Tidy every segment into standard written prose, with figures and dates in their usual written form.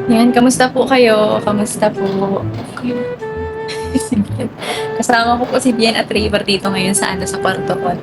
Yan, kamusta po kayo? Kamusta po? Kasama ko po si Bien at River dito ngayon sa kwarto ko.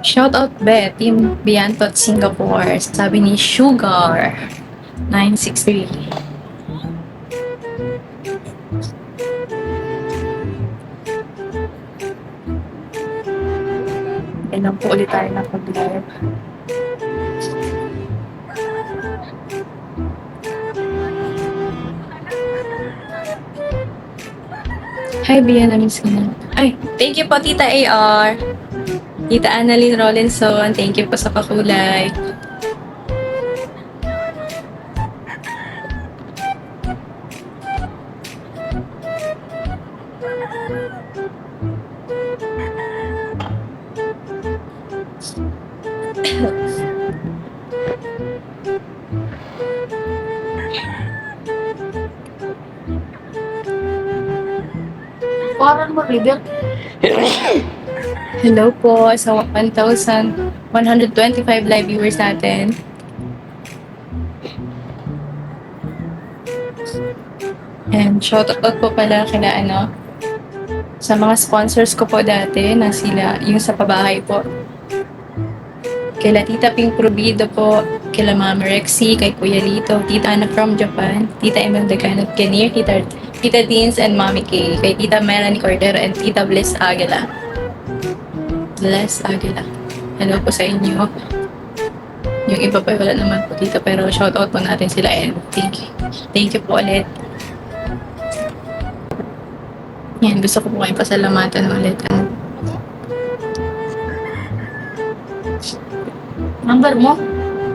Shoutout Be, Team Biantot Singapore. Sabi ni Sugar 963. Kailan po ulit tayo nakapag-live. Hi, Bian. Na-miss ko na. Ay, thank you po, Tita AR. Tita Annalyn Rollinson, thank you po sa pakulay. Parang mag-reader. Hello po sa 1,125 live viewers natin. And shoutout po pala kila sa mga sponsors ko po dati na sila, yung sa pabahay po. Kila Tita Pink Provido po, kila Mama Rexy, kay Kuya Lito, Tita Ana from Japan, Tita Imelda Canot Ganir, Tita Deans and Mommy K, kay Tita Melanie Cordero and Tita Bliss Aguila. Bliss Aguila. Hello po sa inyo. Yung iba pa wala naman po dito pero shoutout po natin sila and thank you. Thank you po ulit. Yan, gusto ko po kayong pasalamatan ulit. Number mo?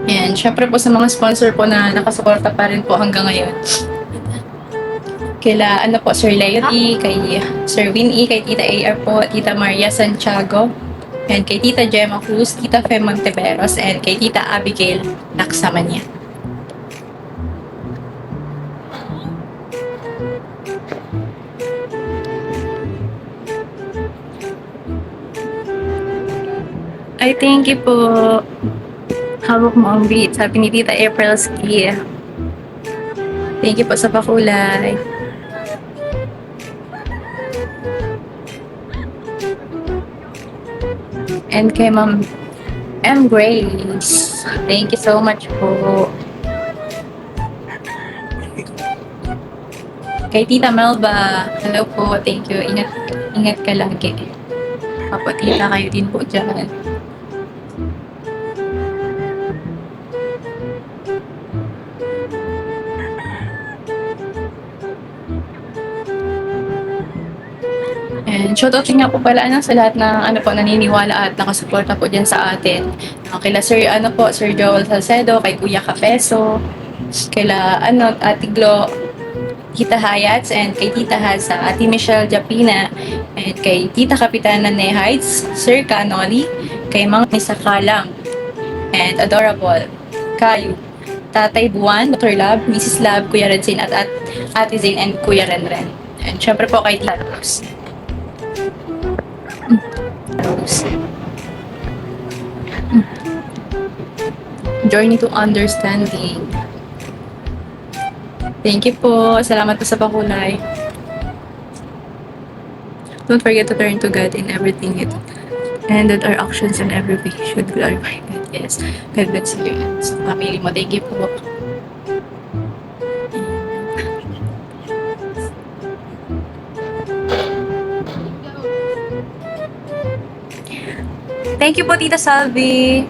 Yan, syempre po sa mga sponsor po na nakasuporta pa rin po hanggang ngayon. Kaila po, Sir Leo E, kay Sir Win E, kay Tita AR po, Tita Maria Santiago, and kay Tita Gemma Cruz, Tita Fe Monteveros, and kay Tita Abigail Naksamanya. Ay, thank you po. Hawak mo ang beat. Sabi ni Tita April Ski. Thank you po sa pakulay. And kay Ma'am M. Grace. Thank you so much po. Kay Tita Melba. Hello po. Thank you. Ingat ka lagi. Apo, tita kayo din po dyan. And shoutout din nga po pala sa lahat ng naniniwala at nakasuporta po dyan sa atin. Kila Sir Sir Joel Salcedo, kay Kuya Capeso, kila Ate Glo, Tita Hayats, and kay Tita Haza, Ate Michelle Japina, and kay Tita Kapitana Nehides, Sir Canoli, kay Mang Nisa Kalang, and Adorable, Kayu, Tatay Buwan, Dr. Lab, Mrs. Lab, Kuya Redzin, at Ate Zane, and Kuya Renren. And syempre po kay Tita Rose. Journey to Understanding. Thank you po. Salamat po sa pakulay. Don't forget to turn to God in everything and that our actions in every way should glorify God. Yes. God bless you and sa family mo. Thank you po. Thank you po, Tita Salvi.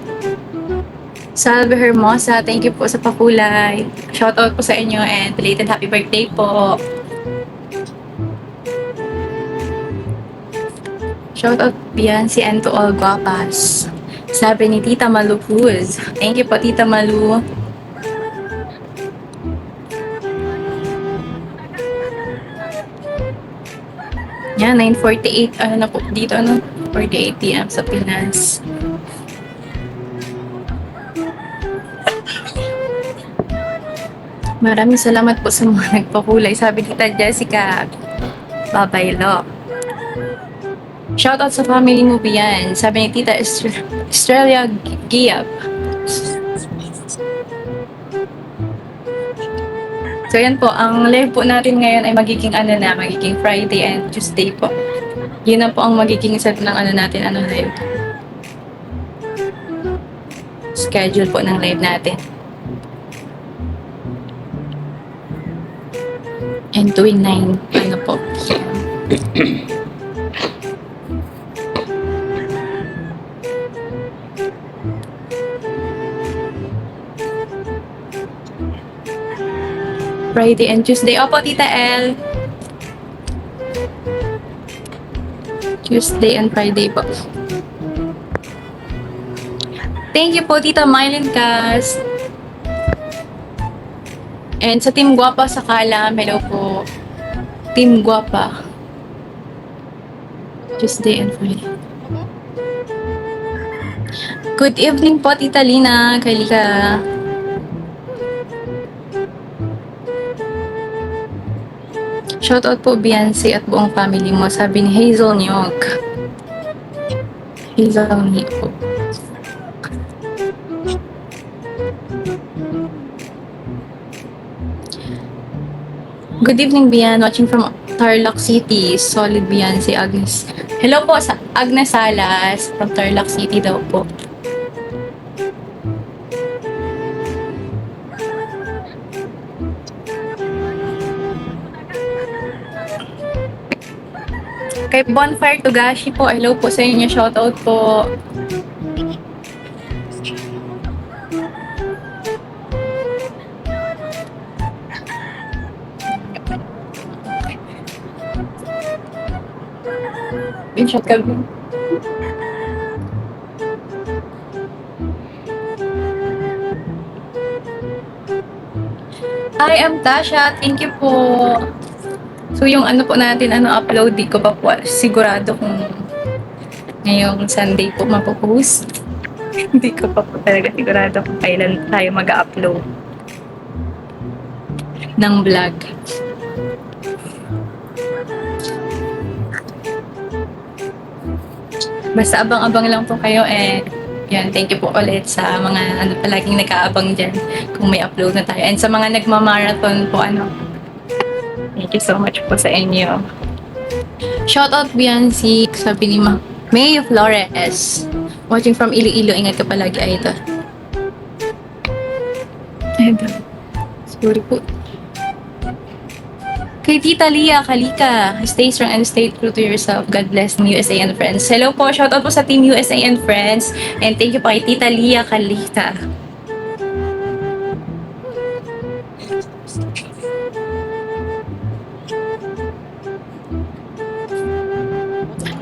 Salve Hermosa, thank you po sa pakulay. Shoutout po sa inyo and belated happy birthday po. Shoutout Biancy and to all guapas. Sabi ni Tita Malu Cruz. Thank you po, Tita Malu. Yan, 9:48 na po dito 48 PM sa Pinas. Maraming salamat po sa mga nagpakulay. Sabi ni Tita Jessica Babaylo. Shoutout sa family mo yan. Sabi ni Tita Estrella Giap. So yan po, ang live po natin ngayon ay magiging magiging Friday and Tuesday po. Yun na po ang magiging set ng natin, live. Schedule po ng live natin. And tuwing 9, po. Friday and Tuesday. Opo, Tita L. Tuesday and Friday po. Thank you po, Tita Mylene Cas. And sa Team Guapa sa Kalam, hello po. Team Guapa. Tuesday and Friday. Good evening po, Tita Lina. Kalika. Shoutout po, Beyonce at buong family mo. Sabi ni Hazel Nyok. Hazel Nyok. Good evening, Bian. Watching from Tarlac City. Solid Beyonce, Agnes. Hello po sa Agnes Salas from Tarlac City daw po. Kay Bonfire Tugashi po, hello po sa inyo. Shoutout po. Pinshot ka. I am Tasha. Thank you po. So yung po natin, upload, di ko pa po sigurado kung ngayong Sunday po mapopost. Hindi ko pa po talaga sigurado kung kailan tayo mag-upload ng vlog. Basta abang-abang lang po kayo and yan, thank you po ulit sa mga palaging nag-aabang dyan kung may upload na tayo. And sa mga nagmamarathon po, thank you so much po sa inyo. Shoutout Beyonce, sabi ni May Flores. Watching from Iloilo, ingat ka palagi, idol. Idol. Sorry po. Kay Tita Lia Kalika, stay strong and stay true to yourself. God bless Team USA and Friends. Hello po, shoutout po sa Team USA and Friends. And thank you po kay Tita Lia Kalika.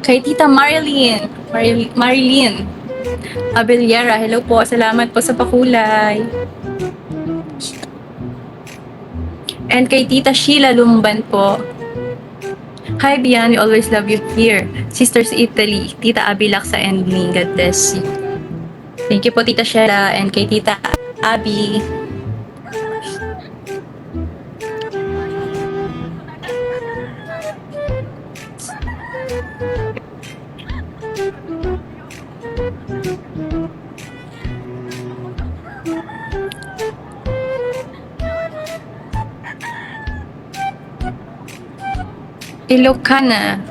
Kay Tita Marilyn Abeliera, hello po. Salamat po sa pakulay. And kay Tita Sheila Lumban po. Hi, Bian. We always love you here. Sisters Italy, Tita Abby Laksa and me. God bless you. Thank you po, Tita Sheila. And kay Tita Abby. Ilocana,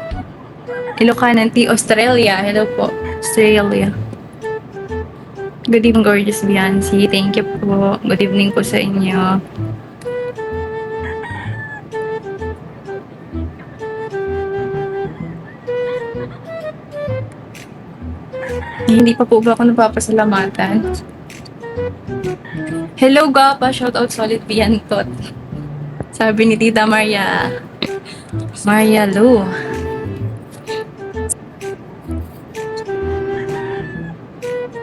T. Australia. Hello po, Australia. Good evening, gorgeous Beyonce. Thank you po. Good evening po sa inyo. Hindi pa po ba ako napapasalamatan? Hello, Gapa. Shoutout Solid Piantot. Sabi ni Tita Maria Lu.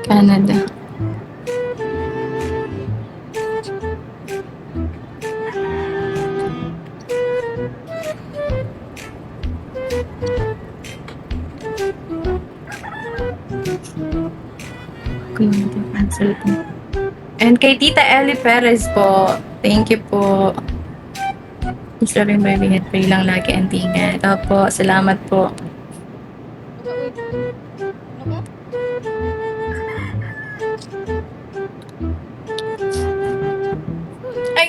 Canada. And kay Tita Ellie Perez po, thank you po. Please love and baby, pray lang lagi and ingat. Opo, salamat po. Ay,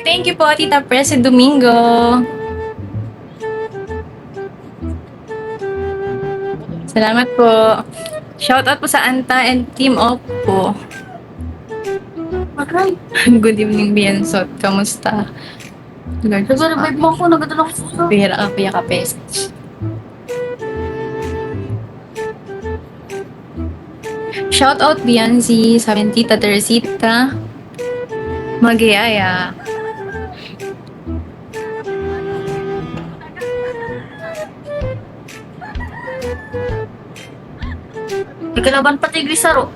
thank you po, Tita Presi Domingo. Salamat po. Shoutout po sa Anta and Team Oppo. Aray, Good evening, Biensot. Kamusta? Lord, nag-revive mo ako, nagadala ko suso. pihira ka, Kuya Kapes. Shoutout Biancy, sabi ni Tita Teresita. Magyaya. Ikalaban pati Grisaro.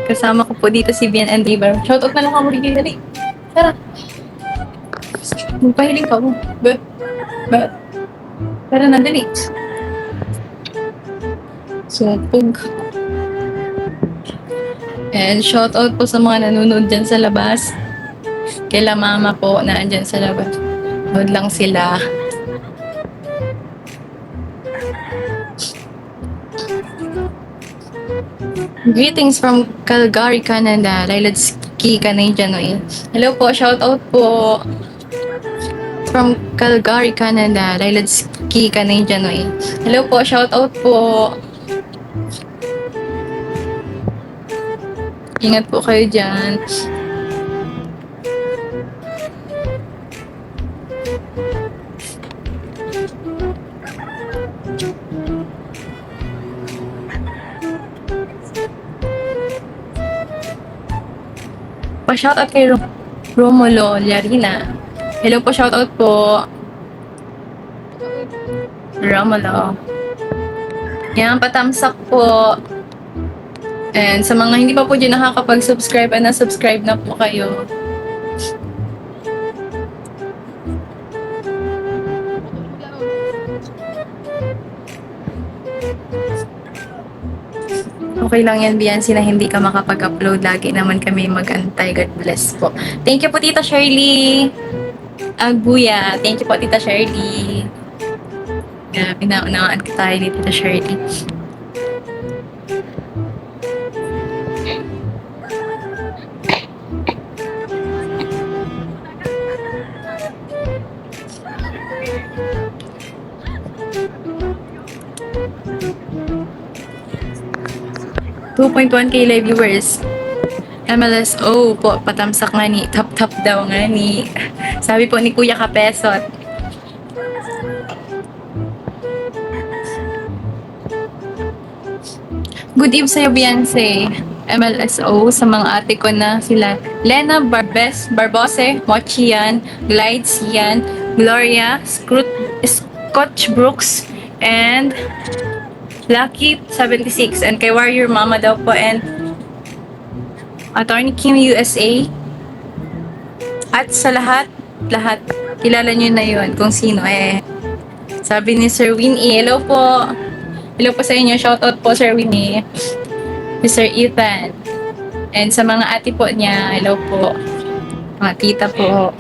Kasama ko po dito si Bian and River. Shoutout na lang ako rin dali. Tara. Magpahiling ka mo. Ba? Tara na, dali. Sumpog. And shoutout po sa mga nanonood dyan sa labas. Kaila mama po na andyan sa labas. Nood lang sila. Greetings from Calgary, Canada. Lailadski, Canadian Oil. Hello po, shoutout po. From Calgary, Canada. Lailadski, Canadian Oil. Hello po, shoutout po. Ingat po kayo dyan. Pa-shoutout kay Romulo Larina. Hello po, shoutout po. Romulo. Yan, patamsak po. And sa mga hindi pa po dyan nakakapag-subscribe, na-subscribe na po kayo. Okay lang yan, Biancy, na hindi ka makapag-upload. Lagi naman kami mag-antay. God bless po. Thank you po, Tita Shirley. Agbuya. Thank you po, Tita Shirley. Pinaunawaan ka tayo ni Tita Shirley. .1k live viewers. MLSO po, patamsak nga ni. Tap-tap daw nga ni. Sabi po ni Kuya Kapesot. Good eve sa'yo, Beyonce. MLSO sa mga ate ko na sila Lena Barbose, Mochian, Glide Sian, Gloria, Scotch Brooks, and Lucky 76, and kay Warrior Mama daw po, and Attorney Kim USA. At sa lahat, kilala nyo na yun kung sino Sabi ni Sir Winnie, hello po. Hello po sa inyo, shoutout po Sir Winnie. Sir Ethan. And sa mga ate po niya, hello po. Mga tita po.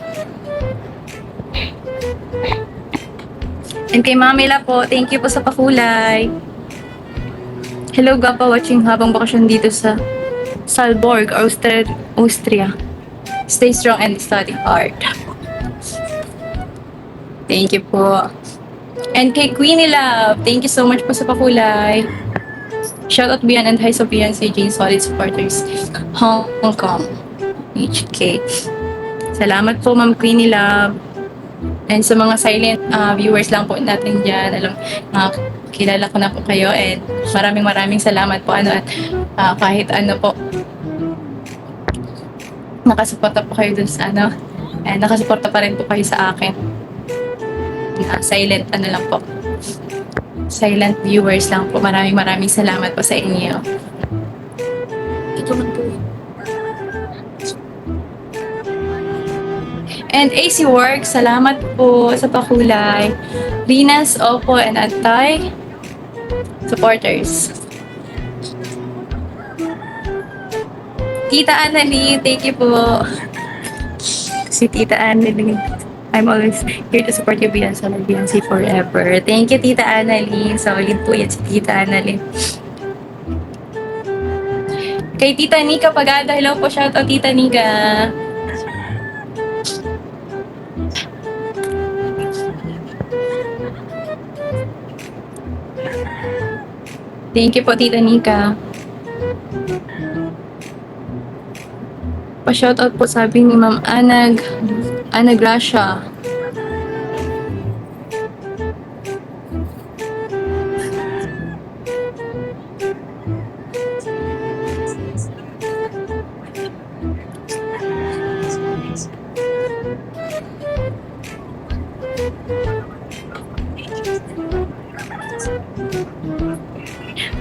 And kay Mamila po, thank you po sa pakulay. Hello, Gapa, watching habang bakasyon dito sa Salzburg, Austria. Stay strong and study hard. Thank you po. And kay Queenie Love, thank you so much po sa pakulay. Shoutout Bian and hi sa Beyonce Jane Solid Supporters, Hong Kong, HK. Salamat po, Ma'am Queenie Love. And sa mga silent viewers lang po natin dyan, kilala ko na po kayo, and maraming salamat po at kahit ano po, nakasuporta po kayo dun sa and nakasuporta pa rin po kayo sa akin. Silent lang po. Silent viewers lang po. Maraming salamat po sa inyo. Ito man po. And AC Works, salamat po sa pakulay. Rinas, Opo, and Atay supporters. Tita Annalie, thank you po. Si Tita Annalie. I'm always here to support you, Beyonce, like Beyonce forever. Thank you, Tita Annalyn. Solid po yan si Tita Annalyn. Kay Tita Nika Pagada, hello po, shoutout Tita Nika. Thank you po, Tita Nika. Pa-shoutout po sabi ni Ma'am Ana Gracia.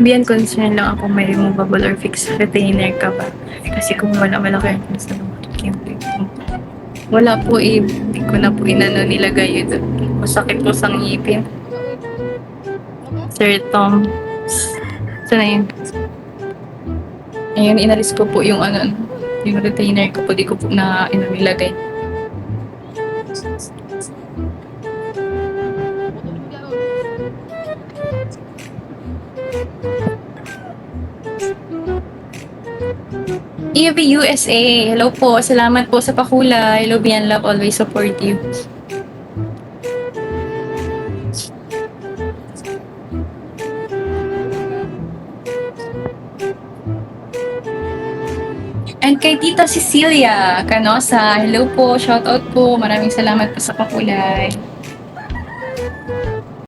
Biyan concern lang ako may removable or fixed retainer ka ba? Kasi kung wala, malaki ang chance na lumatot yung pig mo. Wala po eh. Hindi ko na po inano nilagay ito. Masakit po sa ngipin. Sir Tom. Saan na yun? Ayun, inalis ko po yung yung retainer ko po. Di ko po na nilagay. EV USA. Hello po. Salamat po sa pakulay. Love and love. Always support you. And kay Tita Cecilia Canosa. Hello po. Shout out po. Maraming salamat po sa pakulay.